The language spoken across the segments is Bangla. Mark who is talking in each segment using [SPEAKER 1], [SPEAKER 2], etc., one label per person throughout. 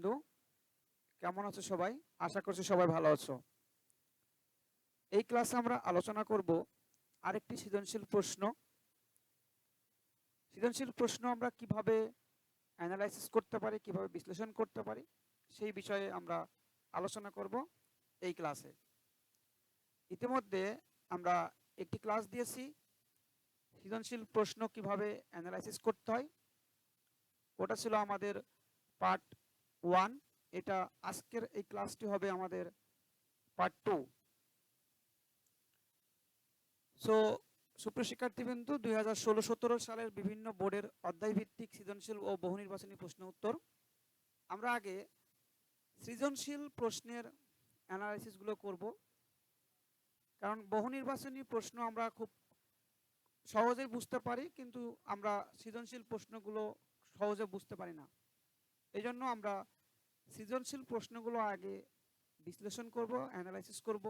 [SPEAKER 1] শিক্ষার্থীবৃন্দ, কেমন আছো সবাই? আশা করছি সবাই ভালো আছো। এই ক্লাসে আমরা আলোচনা করব আরেকটি সৃজনশীল প্রশ্ন। সৃজনশীল প্রশ্ন আমরা কিভাবে অ্যানালাইসিস করতে পারি, কিভাবে বিশ্লেষণ করতে পারি, সেই বিষয়ে আমরা আলোচনা করব এই ক্লাসে। ইতিমধ্যে আমরা একটি ক্লাস দিয়েছি সৃজনশীল প্রশ্ন কিভাবে অ্যানালাইসিস করতে হয়। ওটা ছিল আমাদের পার্ট 1। এটা আজকের এই ক্লাসটি হবে আমাদের পার্ট 2। সো সুপ্রিয় শিক্ষার্থীবৃন্দ, 2016-17 সালের বিভিন্ন বোর্ডের অধ্যায়ভিত্তিক সৃজনশীল ও বহু নির্বাচনী প্রশ্ন উত্তর। আমরা আগে সৃজনশীল প্রশ্নের অ্যানালাইসিসগুলো করব, কারণ বহু নির্বাচনী প্রশ্ন আমরা খুব সহজেই বুঝতে পারি, কিন্তু আমরা সৃজনশীল প্রশ্নগুলো সহজে বুঝতে পারি না। এই জন্য আমরা সৃজনশীল প্রশ্নগুলো আগে বিশ্লেষণ করব, অ্যানালাইসিস করব।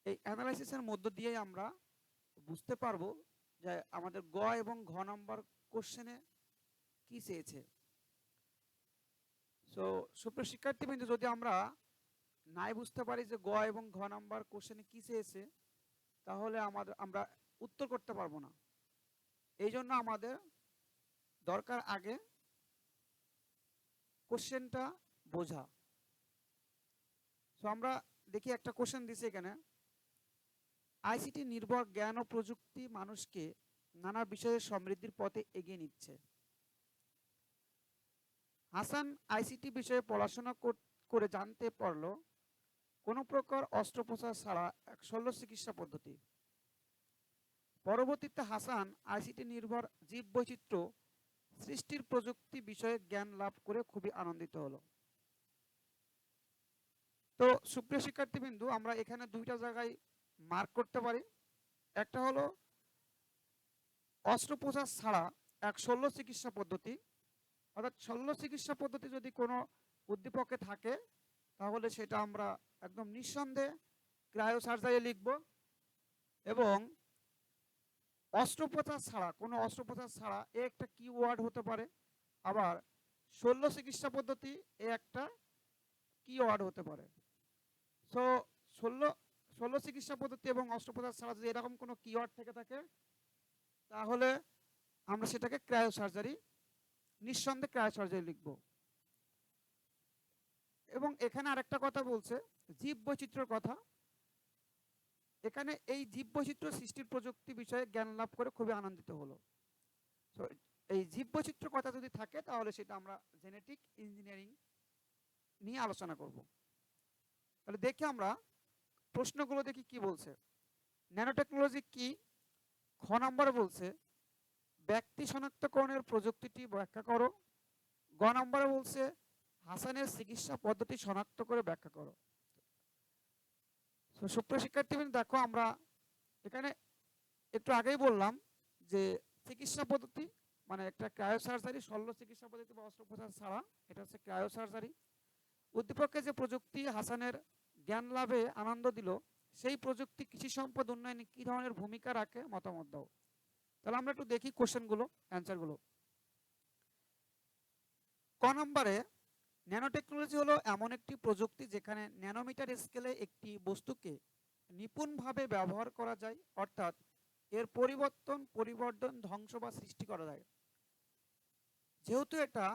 [SPEAKER 1] এই অ্যানালাইসিসের মধ্য দিয়েই আমরা বুঝতে পারবো যে আমাদের গ এবং ঘ নাম্বার কোশ্চেনে কি চেয়েছে। সো সুপ্রিয় শিক্ষার্থীবৃন্দ, যদি আমরা নাই বুঝতে পারি যে গ এবং ঘ নাম্বার কোশ্চেনে কি চেয়েছে, তাহলে আমরা উত্তর করতে পারবো না। এই জন্য আমাদের দরকার আগে কোশ্চেনটা বোঝা। সো আমরা দেখি, একটা কোশ্চেন দিছে এখানে, আইসিটি নির্ভর জ্ঞান ও প্রযুক্তি মানুষকে নানা বিষয়ে সমৃদ্ধির পথে এগিয়ে নিচ্ছে। হাসান আইসিটি বিষয়ে পড়াশোনা করে জানতে পারল কোনো প্রকার অস্ত্রোপচার ছাড়া এক শল্য চিকিৎসা পদ্ধতি। পরবর্তীতে হাসান আইসিটি নির্ভর জীব বৈচিত্র্য সৃষ্টির প্রযুক্তি বিষয়ে জ্ঞান লাভ করে খুবই আনন্দিত হলো। তো সুপ্রিয় শিক্ষার্থীবৃন্দু, আমরা এখানে দুইটা জায়গায় মার্ক করতে পারি। একটা হলো অস্ত্রোপচার ছাড়া এক শল্য চিকিৎসা পদ্ধতি, অর্থাৎ শল্য চিকিৎসা পদ্ধতি যদি কোনো উদ্দীপকে থাকে, তাহলে সেটা আমরা একদম নিঃসন্দেহে ক্রায়োসার্জারি লিখব। এবং অস্ত্রোপচার ছাড়া, কোনো অস্ত্রোপচার ছাড়া এ একটা কিওয়ার্ড হতে পারে, আবার শল্য চিকিৎসা পদ্ধতি এ একটা কিওয়ার্ড হতে পারে। সো শল্য চিকিৎসা পদ্ধতি এবং অস্ত্রোপচার ছাড়া যদি এরকম কোনো কিওয়ার্ড থেকে থাকে, তাহলে আমরা সেটাকে ক্রায়োসার্জারি, নিঃসন্দেহে ক্রায়োসার্জারি লিখব। এবং এখানে আরেকটা কথা বলছে, জীব বৈচিত্র্যের কথা। এখানে এই জীব বৈচিত্র্য সৃষ্টির প্রযুক্তি বিষয়ে জ্ঞান লাভ করে খুবই আনন্দিত হলো। সো এই জীব বৈচিত্র্য কথা যদি থাকে, তাহলে সেটা আমরা জেনেটিক ইঞ্জিনিয়ারিং নিয়ে আলোচনা করব। তাহলে দেখি আমরা প্রশ্নগুলো দেখি কি বলছে। ন্যানো টেকনোলজি কি? খ নম্বরে বলছে ব্যক্তি শনাক্তকরণের প্রযুক্তিটি ব্যাখ্যা করো। গ নম্বরে বলছে হাসানের চিকিৎসা পদ্ধতি শনাক্ত করে ব্যাখ্যা করো। সুপ্রিয় শিক্ষার্থীবৃন্দ, দেখো আমরা এখানে একটু আগেই বললাম যে চিকিৎসা পদ্ধতি মানে একটা ক্রায়োসার্জারি, শল্য চিকিৎসা পদ্ধতি বা অস্ত্রোপচার ছাড়া এটা হচ্ছে ক্রায়োসার্জারি। উদ্দীপকে যে প্রযুক্তি হাসানের জ্ঞান লাভে আনন্দ দিল, সেই প্রযুক্তি কৃষি সম্পদ উন্নয়নে কী ধরনের ভূমিকা রাখে, মতামত দাও। তাহলে আমরা একটু দেখি কোশ্চেনগুলো, অ্যান্সারগুলো। ক নম্বরে, ন্যানো টেকনোলজি হলো এমন একটি প্রযুক্তি যেখানে ন্যানোমিটার স্কেলে একটি বস্তুকে নিপুণভাবে ব্যবহার করা যায়, অর্থাৎ এর পরিবর্তন, ধ্বংস বা সৃষ্টি করা যায়। যেহেতু এটা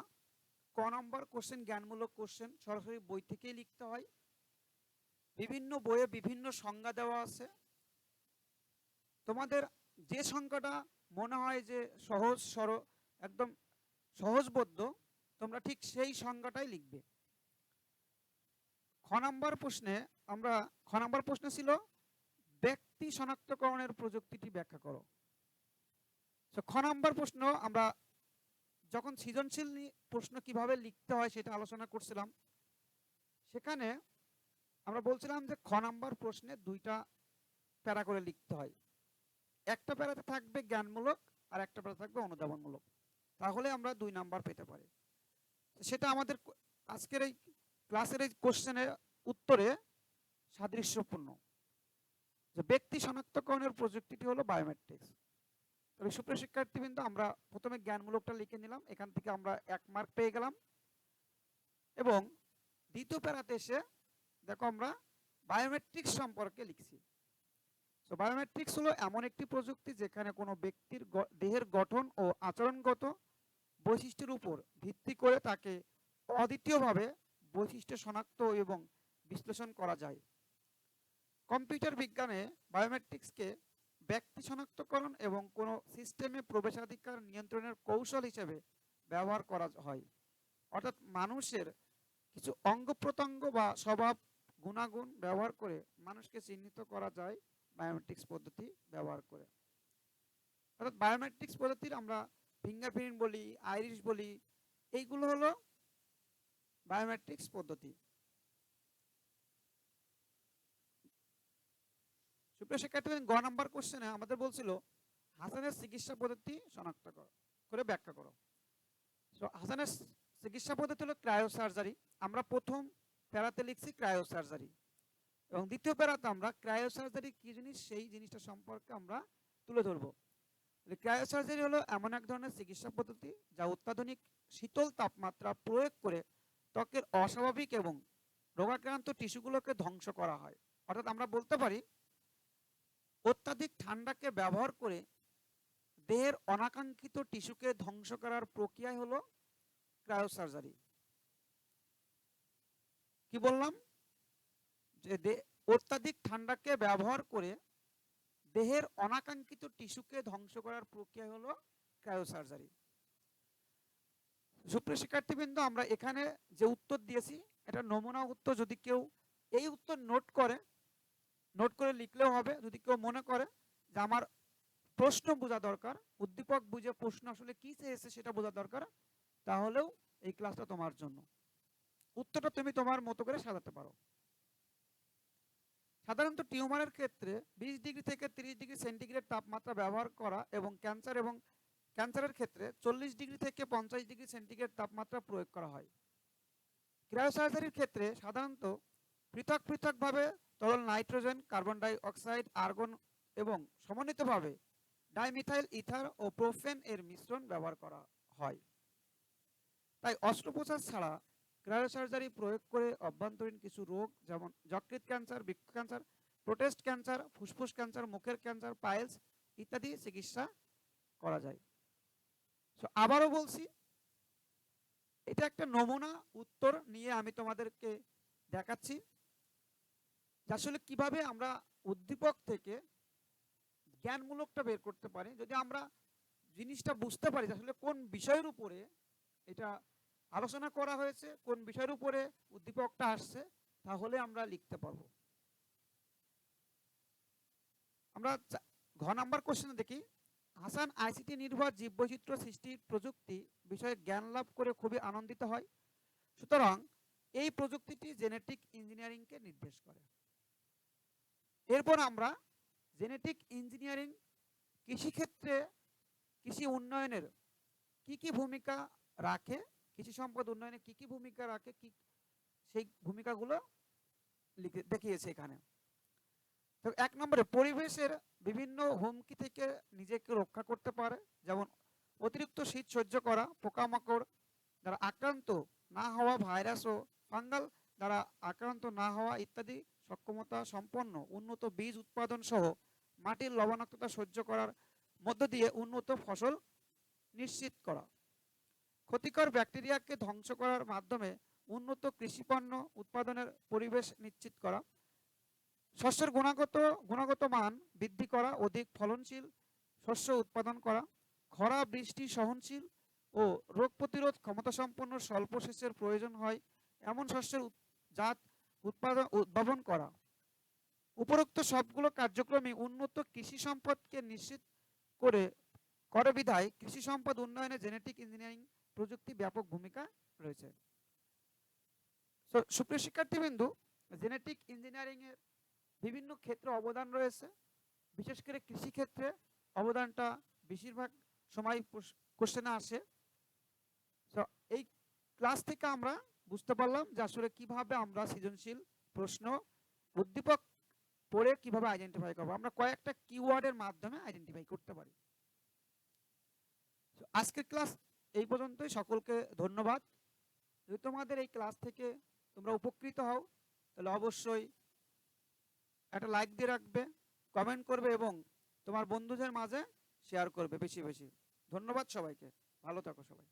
[SPEAKER 1] ক নম্বর কোশ্চেন, জ্ঞানমূলক কোশ্চেন, সরাসরি বই থেকেই লিখতে হয়। বিভিন্ন বইয়ে বিভিন্ন সংজ্ঞা দেওয়া আছে। তোমাদের যে সংজ্ঞাটা মনে হয় যে সহজ সরল, একদম সহজবোধ্য, তোমরা ঠিক সেই সংজ্ঞাটাই লিখবে। খ নম্বর প্রশ্নে ছিল ব্যক্তি শনাক্তকরণের প্রযুক্তিটি ব্যাখ্যা করো। খ নম্বর প্রশ্ন, আমরা যখন সৃজনশীল প্রশ্ন কিভাবে লিখতে হয় সেটা আলোচনা করছিলাম, সেখানে আমরা বলছিলাম যে খ নম্বর প্রশ্নে দুইটা প্যারা করে লিখতে হয়। একটা প্যারাতে থাকবে জ্ঞানমূলক আর একটা প্যারা থাকবে অনুধাবনমূলক, তাহলে আমরা 2 নাম্বার পেতে পারি। সেটা আমাদের আজকের এই ক্লাসের এই কোশ্চেনের উত্তরে সাদৃশ্যপূর্ণ, যে ব্যক্তি শনাক্তকরণের প্রযুক্তিটি হলো বায়োমেট্রিক্স। তবে সুপ্রিয় শিক্ষার্থীবৃন্দ, আমরা প্রথমে জ্ঞানমূলকটা লিখে নিলাম, এখান থেকে আমরা 1 মার্ক পেয়ে গেলাম। এবং দ্বিতীয় প্যারাতে এসে দেখো আমরা বায়োমেট্রিক্স সম্পর্কে লিখছি। তো বায়োমেট্রিক্স হলো এমন একটি প্রযুক্তি যেখানে কোনো ব্যক্তির দেহের গঠন ও আচরণগত বৈশিষ্ট্যের উপর ভিত্তি করে তাকে অদ্বিতীয়ভাবে বৈশিষ্ট্য শনাক্ত এবং বিশ্লেষণ করা যায়। কম্পিউটার বিজ্ঞানে বায়োমেট্রিক্সকে ব্যক্তি শনাক্তকরণ এবং কোনো সিস্টেমে প্রবেশাধিকার নিয়ন্ত্রণের কৌশল হিসেবে ব্যবহার করা হয়। অর্থাৎ মানুষের কিছু অঙ্গ প্রত্যঙ্গ বা স্বভাব গুণাগুণ ব্যবহার করে মানুষকে চিহ্নিত করা যায় বায়োমেট্রিক্স পদ্ধতি ব্যবহার করে। অর্থাৎ বায়োমেট্রিক্স পদ্ধতির আমরা ফিঙ্গারপ্রিন্ট বলি, আইরিশ বলি, এইগুলো হলো বায়োমেট্রিক্স পদ্ধতি। সুপ্রিয় শিক্ষার্থী, গ নাম্বার কোশ্চেনে আমাদের বলছিল হাসানের চিকিৎসা পদ্ধতি শনাক্ত করে ব্যাখ্যা করো। হাসানের চিকিৎসা পদ্ধতি হলো ক্রায়োসার্জারি। আমরা প্রথম প্যারাতে লিখছি ক্রায়োসার্জারি এবং দ্বিতীয় প্যারাতে আমরা ক্রায়োসার্জারি কি জিনিস সেই জিনিসটা সম্পর্কে আমরা তুলে ধরবো। ক্রায়োসার্জারি হলো এমন এক ধরনের চিকিৎসা পদ্ধতি যা অত্যাধুনিক শীতল তাপমাত্রা প্রয়োগ করে ত্বকের অস্বাভাবিক এবং রোগাক্রান্ত টিস্যুগুলোকে ধ্বংস করা হয়। অর্থাৎ আমরা বলতে পারি অত্যাধিক ঠান্ডাকে ব্যবহার করে দেহের অনাকাঙ্ক্ষিত টিস্যুকে ধ্বংস করার প্রক্রিয়া হলো ক্রায়োসার্জারি। কি বললাম? যে অত্যাধিক ঠান্ডাকে ব্যবহার করে দেহের অনাকাঙ্ক্ষিত টিস্যুকে ধ্বংস করার প্রক্রিয়া হলো ক্রায়োসার্জারি। সুপ্রিয় শিক্ষার্থীবৃন্দ, আমরা এখানে যে উত্তর দিয়েছি এটা নমুনা উত্তর। যদি কেউ এই উত্তর নোট করে লিখলেও হবে। যদি কেউ মনে করে যে আমার প্রশ্ন বোঝা দরকার, উদ্দীপক বুঝে প্রশ্ন আসলে কি চেয়েছে সেটা বোঝা দরকার, তাহলেও এই ক্লাসটা তোমার জন্য। উত্তরটা তুমি তোমার মতো করে সাজাতে পারো। সাধারণত টিউমারের ক্ষেত্রে 20 ডিগ্রি থেকে 30 ডিগ্রি সেন্টিগ্রেড তাপমাত্রা ব্যবহার করা এবং ক্যান্সারের ক্ষেত্রে 40 ডিগ্রি থেকে 50 ডিগ্রি সেন্টিগ্রেড তাপমাত্রা প্রয়োগ করা হয়। ক্রায়োসার্জারির ক্ষেত্রে সাধারণত পৃথক পৃথকভাবে তরল nitrogen, carbon die oxide, argon এবং সমন্বিতভাবে ডাইমিথাইল ইথার ও প্রোপেন এর মিশ্রণ ব্যবহার করা হয়। তাই অস্ত্রোপচার ছাড়া ক্রায়োসার্জারি প্রয়োগ করে অভ্যন্তরীণ কিছু রোগ যেমন যকৃৎ ক্যান্সার, বৃক্ক ক্যান্সার, প্রোস্টেট ক্যান্সার, ফুসফুস ক্যান্সার, মুখের ক্যান্সার, পাইলস ইত্যাদি চিকিৎসা করা যায়। আবারও বলছি, এটা একটা নমুনা উত্তর নিয়ে আমি তোমাদেরকে দেখাচ্ছি আসলে কিভাবে আমরা উদ্দীপক থেকে জ্ঞানমূলকটা বের করতে পারি। যদি আমরা জিনিসটা বুঝতে পারি আসলে কোন বিষয়ের উপরে এটা আলোচনা করা হয়েছে, কোন বিষয়ের উপরে উদ্দীপকটা আসছে, তাহলে আমরা লিখতে পারবো। আমরা ঘ নাম্বার কোশ্চেনে দেখি, হাসান আইসিটি নির্ভর জীববৈচিত্র্য সৃষ্টির প্রযুক্তি বিষয়ে জ্ঞান লাভ করে খুবই আনন্দিত হয়। সুতরাং এই প্রযুক্তিটি জেনেটিক ইঞ্জিনিয়ারিংকে নির্দেশ করে। এরপর আমরা জেনেটিক ইঞ্জিনিয়ারিং কৃষিক্ষেত্রে কৃষি উন্নয়নের কি ভূমিকা রাখে, কৃষি সম্পদ উন্নয়নে কি ভূমিকা রাখে, সেই ভূমিকাগুলো দেখিয়েছে এখানে। তো 1 নম্বরে পরিবেশের বিভিন্ন হুমকি থেকে নিজেকে রক্ষা করতে পারে, যেমন অতিরিক্ত শীত সহ্য করা, পোকামাকড় দ্বারা আক্রান্ত না হওয়া, ভাইরাস ও ফাঙ্গাল দ্বারা আক্রান্ত না হওয়া ইত্যাদি সক্ষমতা সম্পন্ন উন্নত বীজ উৎপাদন সহ মাটির লবণাক্ততা সহ্য করার মধ্য দিয়ে উন্নত ফসল নিশ্চিত করা, ক্ষতিকর ব্যাকটেরিয়াকে ধ্বংস করার মাধ্যমে উন্নত কৃষিপণ্য উৎপাদনের পরিবেশ নিশ্চিত করা, শস্যের গুণগত মান বৃদ্ধি করা, অধিক ফলনশীল শস্য উৎপাদন করা, খরা বৃষ্টি সহনশীল ও রোগ প্রতিরোধ ক্ষমতাসম্পন্ন স্বল্প সেচের প্রয়োজন হয় এমন শস্যের জাত উদ্ভাবন করা। উপরোক্ত সবগুলো কার্যক্রমে উন্নত কৃষি সম্পদকে নিশ্চিত করে বিধায় কৃষি সম্পদ উন্নয়নে জেনেটিক ইঞ্জিনিয়ারিং প্রযুক্তি ব্যাপক ভূমিকা রয়েছে। সুপ্রিয় শিক্ষার্থীবৃন্দ, জেনেটিক ইঞ্জিনিয়ারিং এর বিভিন্ন ক্ষেত্রে অবদান রয়েছে। বিশেষ করে কৃষি ক্ষেত্রে অবদানটা বেশিরভাগ সময় কোশ্চেনে আসে। এই ক্লাস থেকে আমরা বুঝতে পারলাম যে আসলে কিভাবে আমরা সৃজনশীল প্রশ্ন উদ্দীপক পড়ে কিভাবে আইডেন্টিফাই করবো। আমরা কয়েকটা কিওয়ার্ডের মাধ্যমে আইডেন্টিফাই করতে পারি। আজকের ক্লাস এই পর্যন্তই। সকলকে ধন্যবাদ। যদি তোমাদের এই ক্লাস থেকে তোমরা উপকৃত হও তাহলে অবশ্যই একটা লাইক দিয়ে রাখবে, কমেন্ট করবে এবং তোমার বন্ধুদের মাঝে শেয়ার করবে বেশি বেশি। ধন্যবাদ সবাইকে, ভালো থাকো সবাই।